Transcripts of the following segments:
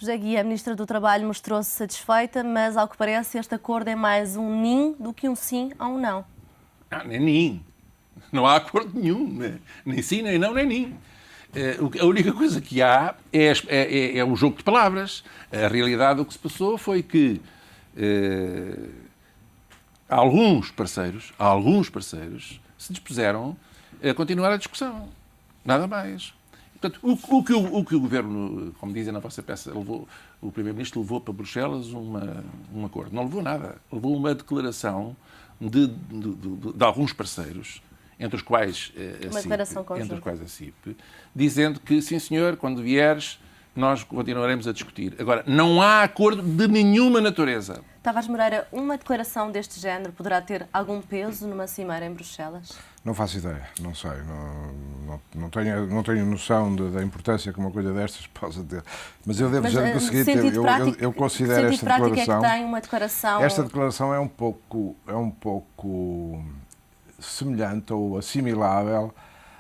José Guia, a Ministra do Trabalho mostrou-se satisfeita, mas, ao que parece, este acordo é mais um nim do que um sim ou um não. Nem nim. Não há acordo nenhum. Nem sim, nem não, nem nim. A única coisa que há é o jogo de palavras. A realidade, o que se passou foi que alguns parceiros se dispuseram a continuar a discussão. Nada mais. Portanto, o que o Governo, como dizem na vossa peça, o Primeiro-Ministro levou para Bruxelas um acordo. Não levou nada. Levou uma declaração de alguns parceiros, entre os quais a CIP, dizendo que, sim senhor, quando vieres, nós continuaremos a discutir. Agora, não há acordo de nenhuma natureza. Tavares Moreira, uma declaração deste género poderá ter algum peso numa cimeira em Bruxelas? Não faço ideia, não sei. Não tenho noção da importância que uma coisa destas possa ter. Mas eu devo dizer o seguinte, eu considero esta declaração... É que tem uma declaração... Esta declaração é um pouco semelhante ou assimilável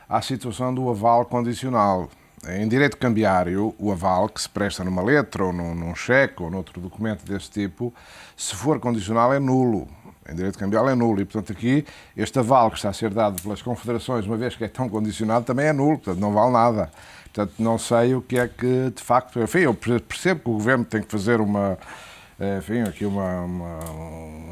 à situação do aval condicional. Em direito cambiário, o aval que se presta numa letra ou num cheque ou noutro documento desse tipo, se for condicional é nulo. Em direito cambial é nulo e, portanto, aqui este aval que está a ser dado pelas confederações, uma vez que é tão condicionado, também é nulo, portanto, não vale nada. Portanto, não sei o que é que, de facto... Enfim, eu percebo que o Governo tem que fazer uma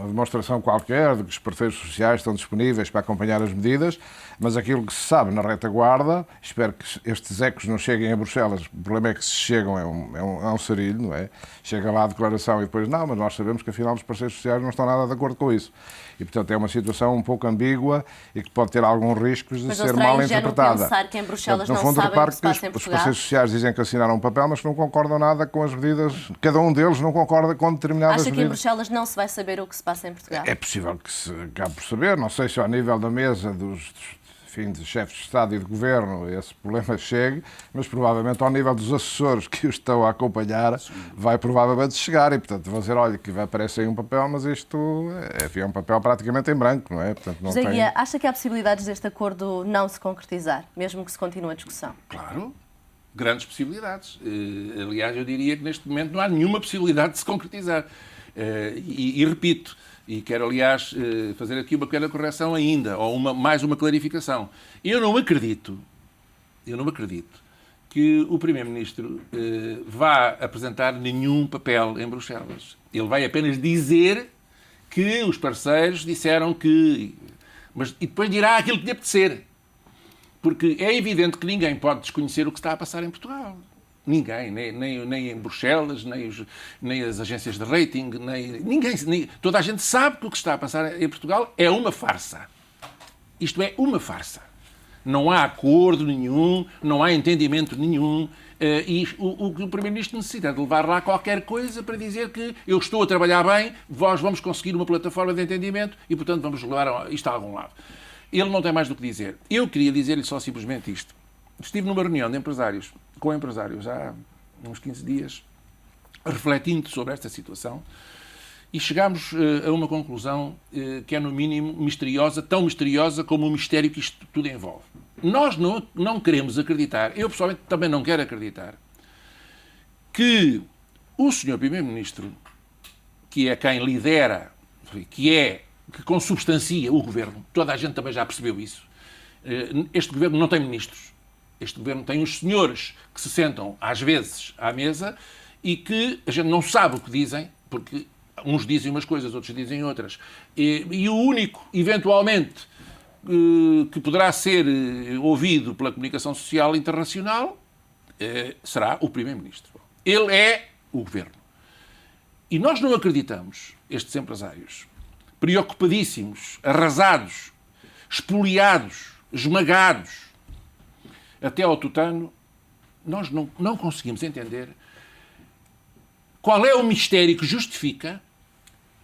demonstração qualquer de que os parceiros sociais estão disponíveis para acompanhar as medidas, mas aquilo que se sabe na retaguarda, espero que estes ecos não cheguem a Bruxelas, o problema é que se chegam é um sarilho, não é? Chega lá a declaração e depois não, mas nós sabemos que afinal os parceiros sociais não estão nada de acordo com isso. E, portanto, é uma situação um pouco ambígua e que pode ter alguns riscos de ser mal interpretada. Pensar que em Bruxelas portanto, no fundo, não sabem o que se passa em os Portugal? parceiros sociais dizem que assinaram um papel, mas que não concordam nada com as medidas. Cada um deles não concorda com determinadas medidas. Acha que em Bruxelas não se vai saber o que se passa em Portugal? É possível que se acabe por saber. Não sei se ao nível da mesa dos chefes de Estado e de Governo esse problema chegue, mas provavelmente ao nível dos assessores que o estão a acompanhar vai provavelmente chegar e, portanto, vão dizer, olha, que vai aparecer aí um papel, mas isto é um papel praticamente em branco, não é? Portanto, não José Guia, acha que há possibilidades deste acordo não se concretizar, mesmo que se continue a discussão? Claro. Grandes possibilidades. Aliás, eu diria que neste momento não há nenhuma possibilidade de se concretizar. E repito, e quero, aliás, fazer aqui uma pequena correção ainda, ou mais uma clarificação. Eu não acredito que o Primeiro-Ministro vá apresentar nenhum papel em Bruxelas. Ele vai apenas dizer que os parceiros disseram que... e depois dirá aquilo que lhe apetecer. Porque é evidente que ninguém pode desconhecer o que está a passar em Portugal. Ninguém, nem em Bruxelas, nem as agências de rating, ninguém. Toda a gente sabe que o que está a passar em Portugal é uma farsa. Isto é uma farsa. Não há acordo nenhum, não há entendimento nenhum. E o que o Primeiro-Ministro necessita é de levar lá qualquer coisa para dizer que eu estou a trabalhar bem, nós vamos conseguir uma plataforma de entendimento e, portanto, vamos levar isto a algum lado. Ele não tem mais do que dizer. Eu queria dizer-lhe só simplesmente isto. Estive numa reunião de empresários, com empresários há uns 15 dias, refletindo sobre esta situação, e chegámos a uma conclusão que é, no mínimo, misteriosa, tão misteriosa como o mistério que isto tudo envolve. Nós não queremos acreditar, eu pessoalmente também não quero acreditar, que o Sr. Primeiro-Ministro, que é quem lidera, que consubstancia o Governo, toda a gente também já percebeu isso, este Governo não tem ministros. Este Governo tem uns senhores que se sentam, às vezes, à mesa e que a gente não sabe o que dizem, porque uns dizem umas coisas, outros dizem outras. E o único, eventualmente, que poderá ser ouvido pela comunicação social internacional será o Primeiro-Ministro. Ele é o Governo. E nós não acreditamos, estes empresários, preocupadíssimos, arrasados, espoliados, esmagados, até ao tutano, nós não conseguimos entender qual é o mistério que justifica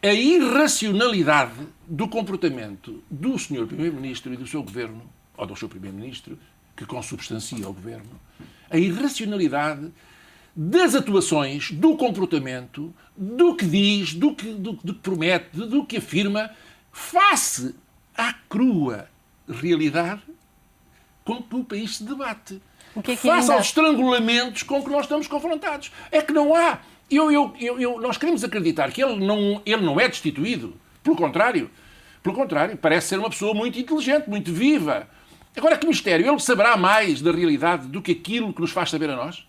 a irracionalidade do comportamento do Sr. Primeiro-Ministro e do seu Governo, ou do seu Primeiro-Ministro, que consubstancia o Governo, a irracionalidade das atuações, do comportamento, do que diz, do que promete, do que afirma, face à crua realidade com que o país se debate. O que é que face ainda... aos estrangulamentos com que nós estamos confrontados. É que não há. Nós queremos acreditar que ele não é destituído. Pelo contrário, parece ser uma pessoa muito inteligente, muito viva. Agora, que mistério! Ele saberá mais da realidade do que aquilo que nos faz saber a nós?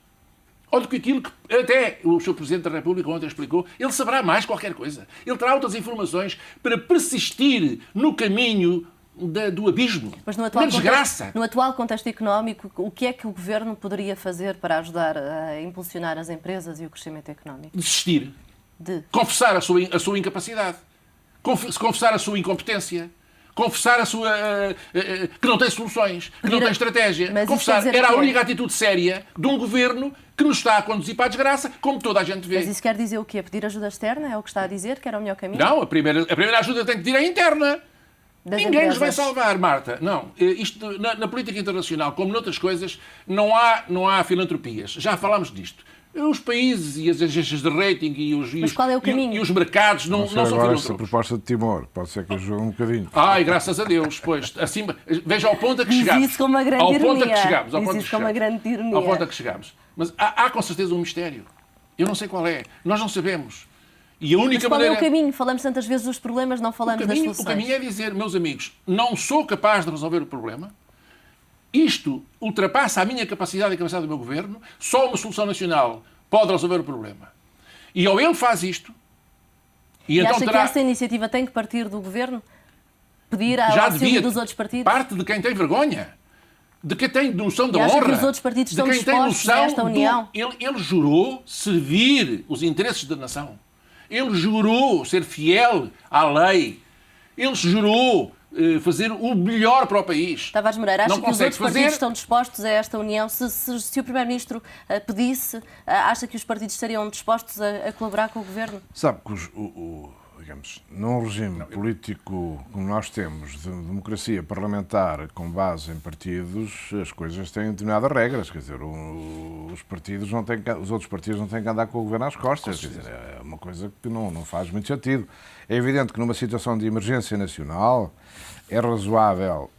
Ou do que aquilo que até o Sr. Presidente da República ontem explicou? Ele saberá mais qualquer coisa. Ele terá outras informações para persistir no caminho do abismo, da desgraça. No atual contexto económico, o que é que o Governo poderia fazer para ajudar a impulsionar as empresas e o crescimento económico? Desistir. Confessar a sua incapacidade. Confessar a sua incompetência. Confessar que não tem soluções, que não tem estratégia. Confessar era a única atitude séria de um governo que nos está a conduzir para a desgraça, como toda a gente vê. Mas isso quer dizer o quê? Pedir ajuda externa? É o que está a dizer? Que era o melhor caminho? Não, a primeira ajuda tem que vir à interna. Ninguém nos vai salvar, Marta. Não, isto, na política internacional, como noutras coisas, não há filantropias. Já falámos disto. Os países e as agências de rating Mas qual é o caminho? E os mercados não são filantropos. Essa proposta de Timor pode ser que ajude um bocadinho. Ai, graças a Deus, pois. Acima, veja ao ponto a que chegamos. Diz isso com uma grande ao ironia. Ponto a que chegamos. Ao ponto a que chegamos. Mas há com certeza um mistério. Eu não sei qual é. Nós não sabemos. E a única Mas qual maneira... é o caminho? Falamos tantas vezes dos problemas, não falamos das soluções. O caminho é dizer, meus amigos, não sou capaz de resolver o problema. Isto ultrapassa a minha capacidade e a capacidade do meu governo. Só uma solução nacional pode resolver o problema. E ou ele faz isto... E então acha que essa iniciativa tem que partir do governo? Pedir ao auxílio dos outros partidos? Parte de quem tem vergonha. De quem tem noção da honra. Acha que os outros partidos estão dispostos a esta união? Ele jurou servir os interesses da nação. Ele jurou ser fiel à lei. Ele jurou fazer o melhor para o país. Tavares Moreira, acha que os outros partidos estão dispostos a esta união? Se o Primeiro-Ministro pedisse, acha que os partidos estariam dispostos a colaborar com o Governo? Sabe que digamos, num regime político como nós temos, de democracia parlamentar com base em partidos, as coisas têm determinadas regras. Quer dizer, os outros partidos não têm que andar com o governo às costas. Quer dizer, é uma coisa que não faz muito sentido. É evidente que numa situação de emergência nacional é razoável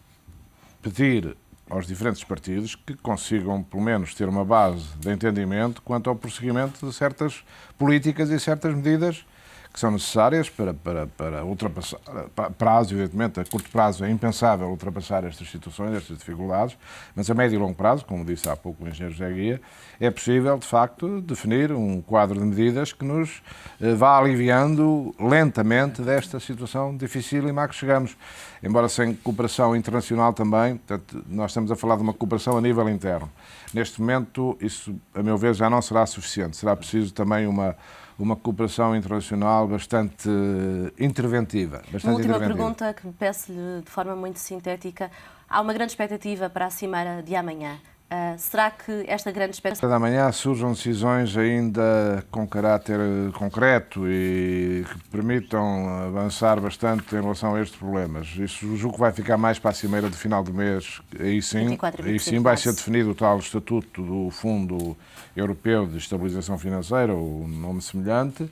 pedir aos diferentes partidos que consigam, pelo menos, ter uma base de entendimento quanto ao prosseguimento de certas políticas e certas medidas que são necessárias para ultrapassar prazo, evidentemente, a curto prazo é impensável ultrapassar estas situações, estas dificuldades, mas a médio e longo prazo, como disse há pouco o engenheiro José Guia, é possível, de facto, definir um quadro de medidas que nos vá aliviando lentamente desta situação dificílima a que chegamos. Embora sem cooperação internacional também, portanto, nós estamos a falar de uma cooperação a nível interno. Neste momento, isso, a meu ver, já não será suficiente. Será preciso também uma cooperação internacional bastante interventiva. Uma última pergunta que peço-lhe de forma muito sintética. Há uma grande expectativa para a cimeira de amanhã. Será que esta grande expectativa... Da manhã surjam decisões ainda com caráter concreto e que permitam avançar bastante em relação a estes problemas. Isso julgo que vai ficar mais para a cimeira de final do mês. Aí sim vai ser definido o tal estatuto do Fundo Europeu de Estabilização Financeira, ou um nome semelhante.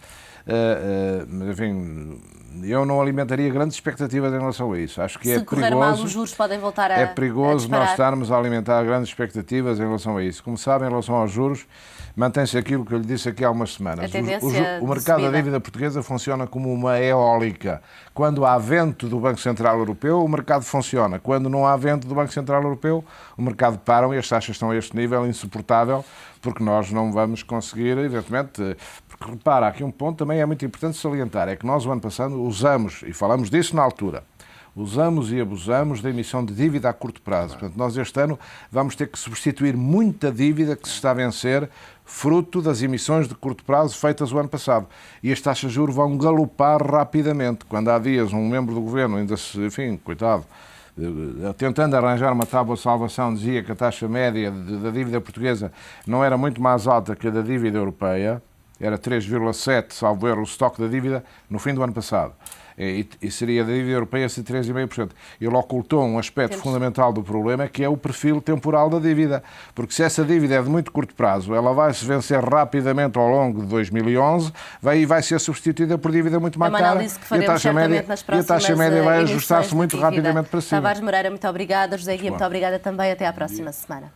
Mas, enfim, eu não alimentaria grandes expectativas em relação a isso. Acho que é perigoso. Se correr mal, os juros podem voltar a É perigoso nós estarmos a alimentar grandes expectativas em relação a isso. Como sabem, em relação aos juros, mantém-se aquilo que eu lhe disse aqui há umas semanas. O mercado da dívida portuguesa funciona como uma eólica. Quando há vento do Banco Central Europeu, o mercado funciona. Quando não há vento do Banco Central Europeu, o mercado para e as taxas estão a este nível insuportável, porque nós não vamos conseguir, evidentemente... Porque, repara, aqui um ponto também é muito importante salientar, é que nós, o ano passado, usamos, e falamos disso na altura, usamos e abusamos da emissão de dívida a curto prazo. Portanto, nós este ano vamos ter que substituir muita dívida que se está a vencer fruto das emissões de curto prazo feitas o ano passado. E as taxas de juros vão galopar rapidamente. Quando há dias um membro do governo ainda se, enfim, coitado, tentando arranjar uma tábua de salvação, dizia que a taxa média da dívida portuguesa não era muito mais alta que a da dívida europeia, era 3,7, salvo erro, o estoque da dívida no fim do ano passado. E seria da dívida europeia ser 3,5%. Ele ocultou um aspecto fundamental do problema, que é o perfil temporal da dívida. Porque se essa dívida é de muito curto prazo, ela vai se vencer rapidamente ao longo de 2011 e vai ser substituída por dívida muito mais cara. E a taxa média vai ajustar-se muito rapidamente para cima. Tavares Moreira, muito obrigada. José Guia, muito obrigada também. Até à próxima semana.